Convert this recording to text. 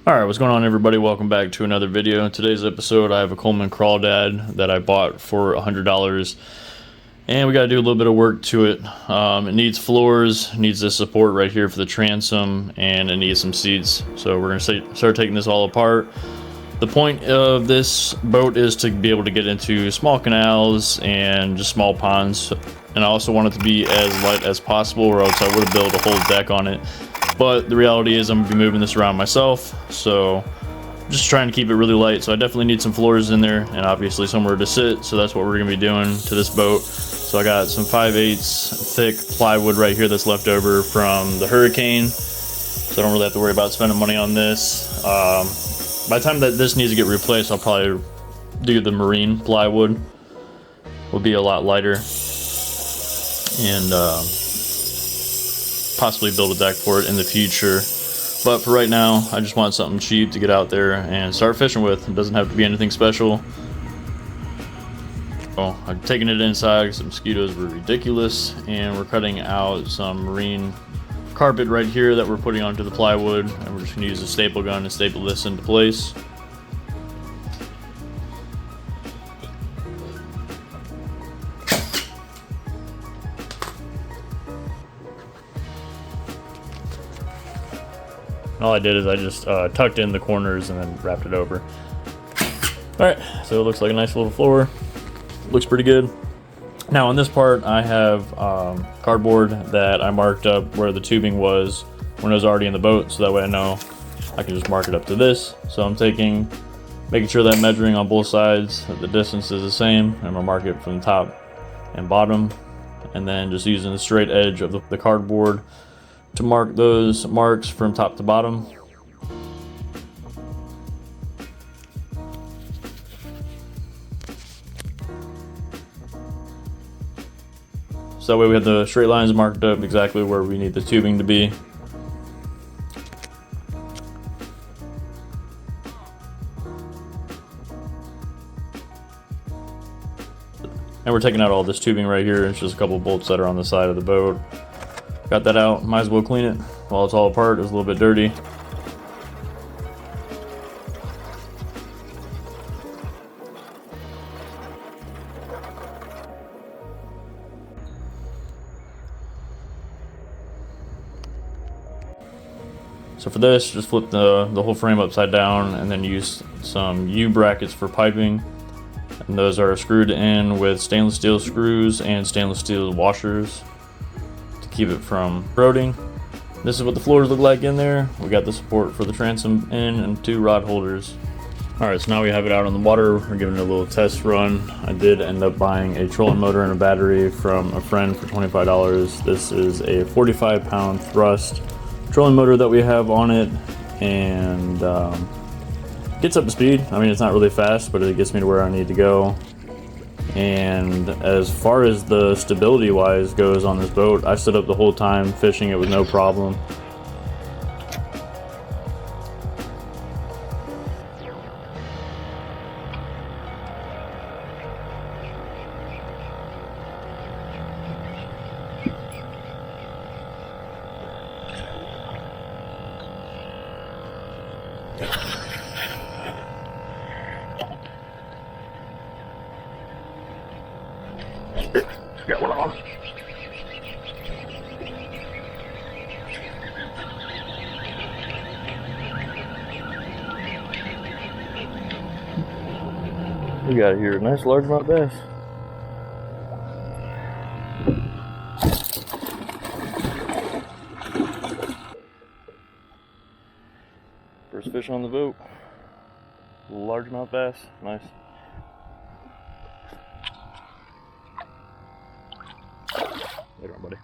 Alright, what's going on everybody? Welcome back to another video. In today's episode I have a Coleman Crawdad that I bought for $100 and we got to do a little bit of work to it. It needs floors, needs this support right here for the transom, and it needs some seats. So we're going to start taking this all apart. The point of this boat is to be able to get into small canals and just small ponds, and I also want it to be as light as possible or else I would have built a whole deck on it. But the reality is I'm going to be moving this around myself, so I'm just trying to keep it really light. So I definitely need some floors in there and obviously somewhere to sit, so that's what we're going to be doing to this boat. So I got some 5/8 thick plywood right here that's left over from the hurricane, so I don't really have to worry about spending money on this. By the time that this needs to get replaced, I'll probably do the marine plywood. Will be a lot lighter, and possibly build a deck for it in the future. But for right now, I just want something cheap to get out there and start fishing with. It doesn't have to be anything special. Oh, I'm taking it inside because the mosquitoes were ridiculous, and we're cutting out some marine carpet right here that we're putting onto the plywood, and we're just going to use a staple gun to staple this into place. All I did is I just tucked in the corners and then wrapped it over. Alright, so it looks like a nice little floor. Looks pretty good. Now on this part I have cardboard that I marked up where the tubing was when it was already in the boat, so that way I know I can just mark it up to this. So I'm making sure that measuring on both sides that the distance is the same. I'm going to mark it from top and bottom, and then just using the straight edge of the cardboard to mark those marks from top to bottom. So that way we have the straight lines marked up exactly where we need the tubing to be. And we're taking out all this tubing right here. It's just a couple bolts that are on the side of the boat. Got that out, might as well clean it while it's all apart. It was a little bit dirty. So for this, just flip the whole frame upside down and then use some U-brackets for piping. And those are screwed in with stainless steel screws and stainless steel washers to keep it from corroding. This is what the floors look like in there. We got the support for the transom in and 2 rod holders. Alright, so now we have it out on the water. We're giving it a little test run. I did end up buying a trolling motor and a battery from a friend for $25. This is a 45-pound thrust trolling motor that we have on it, and gets up to speed. I mean, it's not really fast, but it gets me to where I need to go. And as far as the stability wise goes on this boat, I stood up the whole time fishing it with no problem. Get one on. We got here a nice largemouth bass. First fish on the boat. Largemouth bass, nice. Later on, buddy.